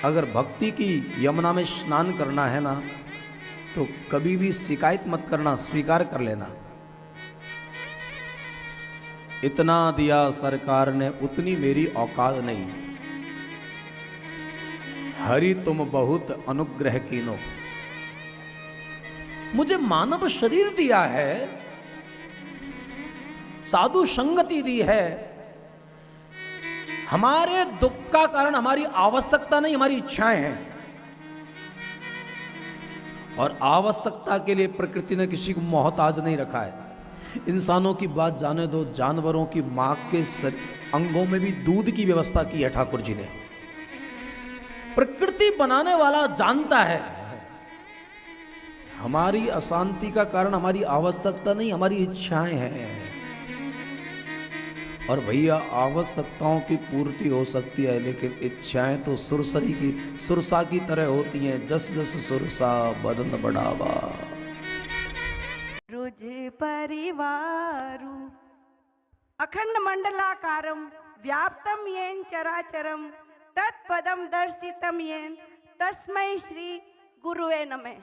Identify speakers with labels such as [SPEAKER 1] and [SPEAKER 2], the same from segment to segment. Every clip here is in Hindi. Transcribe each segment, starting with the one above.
[SPEAKER 1] अगर भक्ति की यमुना में स्नान करना है ना, तो कभी भी शिकायत मत करना, स्वीकार कर लेना। इतना दिया सरकार ने, उतनी मेरी औकात नहीं। हरि तुम बहुत अनुग्रह कीनो। मुझे मानव शरीर दिया है, साधु संगति दी है। हमारे दुख का कारण हमारी आवश्यकता नहीं, हमारी इच्छाएं हैं। और आवश्यकता के लिए प्रकृति ने किसी को मोहताज नहीं रखा है। इंसानों की बात जाने दो, जानवरों की मां के अंगों में भी दूध की व्यवस्था की है ठाकुर जी ने। प्रकृति बनाने वाला जानता है हमारी अशांति का कारण हमारी आवश्यकता नहीं, हमारी इच्छाएं हैं। और भैया आवश्यकताओं की पूर्ति हो सकती है, लेकिन इच्छाएं तो सुरसा की तरह होती हैं। जस जस सुरसा बदन बढ़ावा।
[SPEAKER 2] रुझे परिवारु अखंड मंडलाकारम व्याप्तम येन चराचरम तत्पदम दर्शितम येन तस्मै श्री गुरुवे नमः।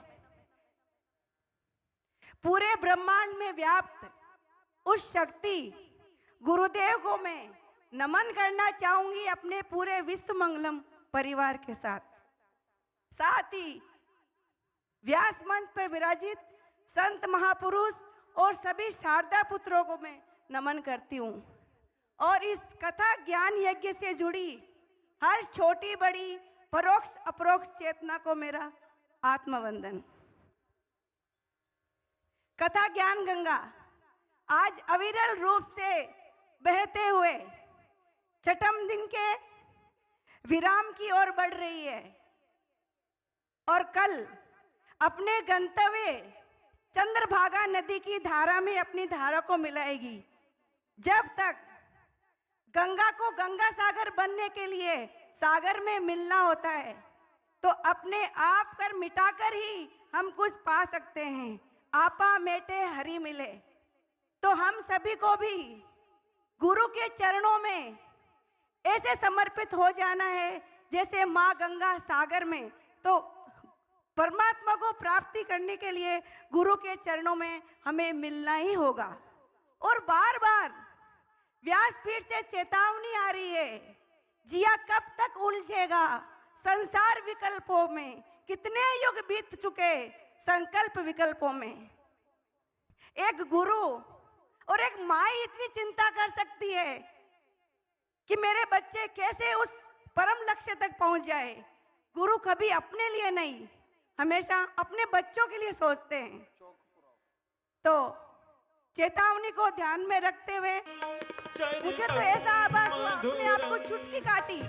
[SPEAKER 2] पूरे ब्रह्मांड में व्याप्त उस शक्ति गुरुदेव को मैं नमन करना चाहूंगी अपने पूरे विश्व मंगलम परिवार के साथ। साथ ही व्यास मंच पर विराजित संत महापुरुष और सभी शारदा पुत्रों को मैं नमन करती हूँ। और इस कथा ज्ञान यज्ञ से जुड़ी हर छोटी बड़ी परोक्ष अपरोक्ष चेतना को मेरा आत्मवंदन। कथा ज्ञान गंगा आज अविरल रूप से बहते हुए छठम दिन के विराम की ओर बढ़ रही है और कल अपने गंतव्य चंद्रभागा नदी की धारा में अपनी धारा को मिलाएगी। जब तक गंगा को गंगा सागर बनने के लिए सागर में मिलना होता है, तो अपने आप कर मिटाकर ही हम कुछ पा सकते हैं। आपा मेटे हरि मिले। तो हम सभी को भी गुरु के चरणों में ऐसे समर्पित हो जाना है जैसे माँ गंगा सागर में। तो परमात्मा को प्राप्ति करने के लिए गुरु के चरणों में हमें मिलना ही होगा। और बार बार व्यासपीठ से चेतावनी आ रही है, जिया कब तक उलझेगा संसार विकल्पों में, कितने युग बीत चुके संकल्प विकल्पों में। एक गुरु और एक माँ इतनी चिंता कर सकती है कि मेरे बच्चे कैसे उस परम लक्ष्य तक पहुंच जाए। गुरु कभी अपने लिए नहीं, हमेशा अपने बच्चों के लिए सोचते हैं। तो चेतावनी को ध्यान में रखते हुए मुझे तो ऐसा आभास हुआ अपने आप को चुटकी काटी,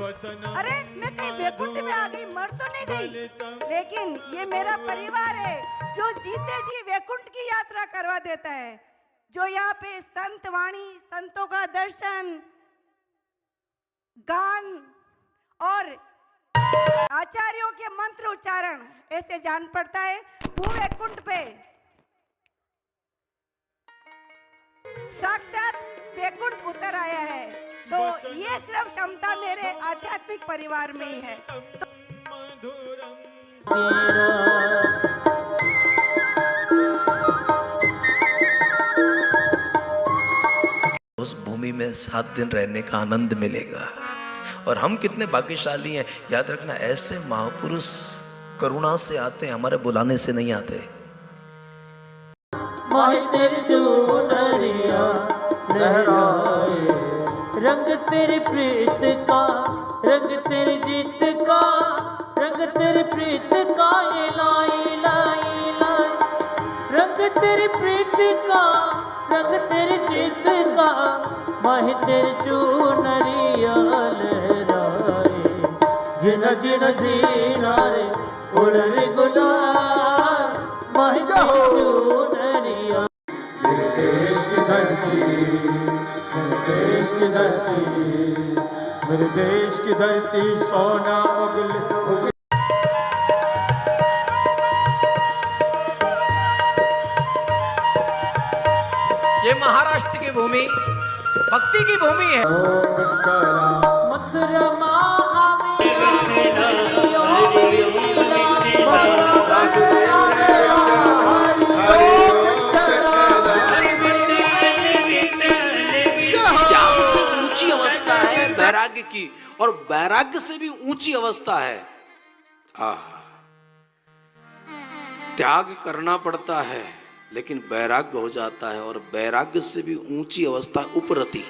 [SPEAKER 2] अरे मैं कहीं वैकुंठ में आ गई, मर तो नहीं गई। लेकिन ये मेरा परिवार है जो जीते जी वैकुंठ की यात्रा करवा देता है, जो यहाँ पे संत वाणी, संतों का दर्शन, गान और आचार्यों के मंत्र उच्चारण ऐसे जान पड़ता है भू वैकुंठ पे साक्षात वैकुंठ उतर आया है। तो ये सिर्फ क्षमता मेरे आध्यात्मिक परिवार में ही है।
[SPEAKER 3] उस भूमि में 7 दिन रहने का आनंद मिलेगा। और हम कितने भाग्यशाली हैं। याद रखना, ऐसे महापुरुष करुणा से आते हैं, हमारे बुलाने से नहीं आते।
[SPEAKER 4] तेरी चुनरिया लहराए, रंग तेरी प्रीत का, रंग तेरी जीत का, रंग तेरी प्रीत का, ये लाई लाई लाई। रंग तेरी प्रीत का, रंग तेरी जीत का, माही तेरी चुनरिया लहराए। जिन जिन जीना रे उड़ रे गुलाल, माही तेरी चुनरिया। मेरे देश की धरती, मेरे देश की धरती, मेरे देश की धरती सोना उगल।
[SPEAKER 1] ये महाराष्ट्र की भूमि भक्ति की भूमि है।
[SPEAKER 4] मथुरा
[SPEAKER 1] और वैराग्य से भी ऊंची अवस्था है। त्याग करना पड़ता है लेकिन वैराग्य हो जाता है, और वैराग्य से भी ऊंची अवस्था उपरति।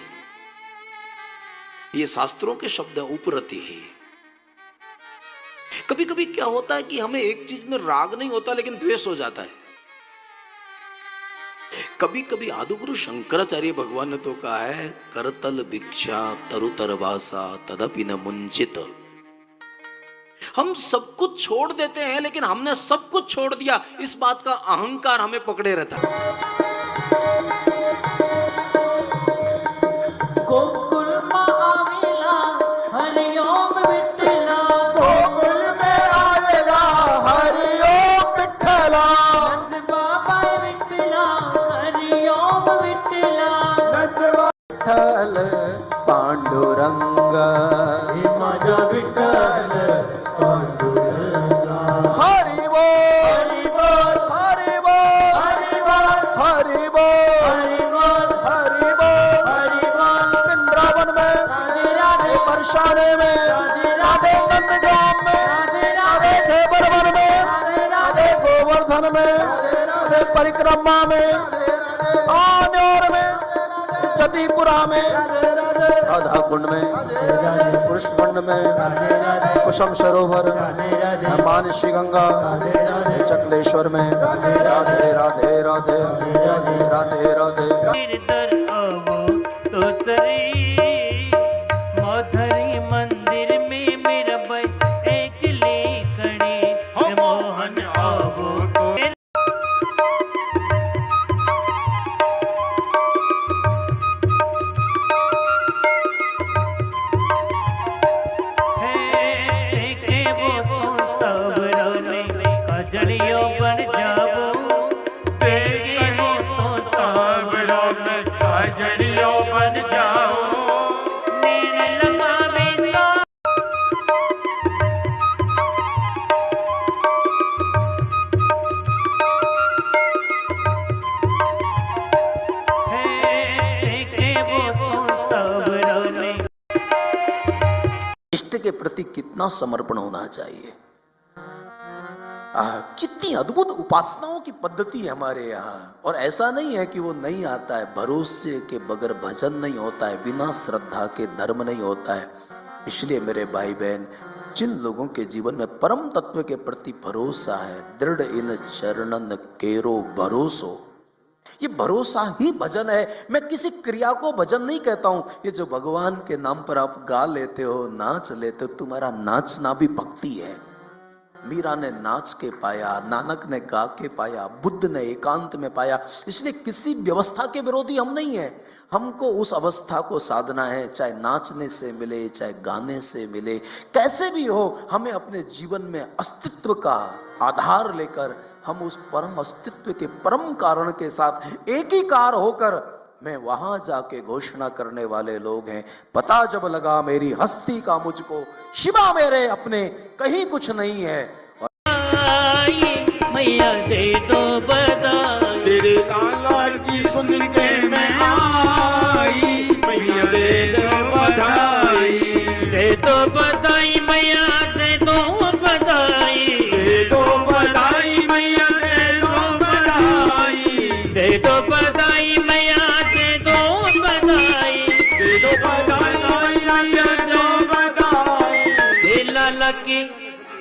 [SPEAKER 1] ये शास्त्रों के शब्द हैं, उपरति ही। कभी कभी क्या होता है कि हमें एक चीज में राग नहीं होता लेकिन द्वेष हो जाता है। कभी कभी आदिगुरु शंकराचार्य भगवान ने तो कहा है, करतल भिक्षा तरुतर वासा तदपि न मुंचित। हम सब कुछ छोड़ देते हैं लेकिन हमने सब कुछ छोड़ दिया, इस बात का अहंकार हमें पकड़े रहता है।
[SPEAKER 4] गोकुल में आवेला हरिओम विठला, गोकुल में आवेला हरिओम विठला, नंद बाबा विठला हरिओम विठला, नंद विठल पांडुरंग, माझा विठल पांडुरंग। हरि बोल हरि बोल हरि बोल हरि बोल हरि बोल हरि बोल हरि बोल। वृंदावन में राधे बरसाने में राधे नंदगाम में राधे देवरवन में राधे गोवर्धन में राधे परिक्रमा में आन्योर में जतिपुरा में राधा कुंड में कृष्ण कुंड में कुसुम सरोवर मानसी गंगा चकलेश्वर में राधे राधे राधे राधे राधे राधे।
[SPEAKER 5] तो तरी मधुरी मंदिर में मेरा भाई एक लेकड़ी मोहन आवो। कजलियों बन जाओ, बेगे हो तो सावरों में कजलियों बन जाओ, नीर लगावे
[SPEAKER 3] इष्ट के प्रति कितना समर्पण होना चाहिए। कितनी अद्भुत उपासनाओं की पद्धति है हमारे यहाँ। और ऐसा नहीं है कि वो नहीं आता है, भरोसे के बगैर भजन नहीं होता है, बिना श्रद्धा के धर्म नहीं होता है। इसलिए मेरे भाई बहन, जिन लोगों के जीवन में परम तत्व के प्रति भरोसा है, दृढ़ इन चरणन केरो भरोसो, ये भरोसा ही भजन है। मैं किसी क्रिया को भजन नहीं कहता हूं। ये जो भगवान के नाम पर आप गा लेते हो, नाच लेते हो, तुम्हारा नाचना भी भक्ति है। मीरा ने नाच के पाया, नानक ने गा के पाया, बुद्ध ने एकांत में पाया। इसलिए किसी व्यवस्था के विरोधी हम नहीं है। हमको उस अवस्था को साधना है, चाहे नाचने से मिले, चाहे गाने से मिले, कैसे भी हो। हमें अपने जीवन में अस्तित्व का आधार लेकर हम उस परम अस्तित्व के परम कारण के साथ एकीकार होकर मैं वहां जाके घोषणा करने वाले लोग हैं। पता जब लगा मेरी हस्ती का मुझको, शिवा मेरे अपने कहीं कुछ नहीं है।
[SPEAKER 5] मैया दे दो बधाई,
[SPEAKER 6] तेरे तालार की सुन के मैं आई, मैया दे दो बधाई,
[SPEAKER 5] दे दो बधाई मैया, दे दो बधाई,
[SPEAKER 6] दे दो बधाई मैया, दे दो बधाई,
[SPEAKER 5] दे दो बधाई मैया, दे दो बधाई,
[SPEAKER 6] दे दो बधाई मैया, दो बधाई।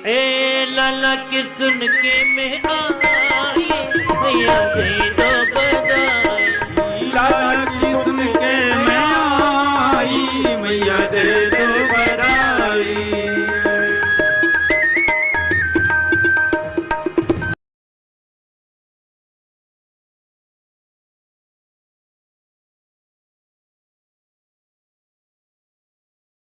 [SPEAKER 5] ए लाला के सुन के मैं आई, मैया दे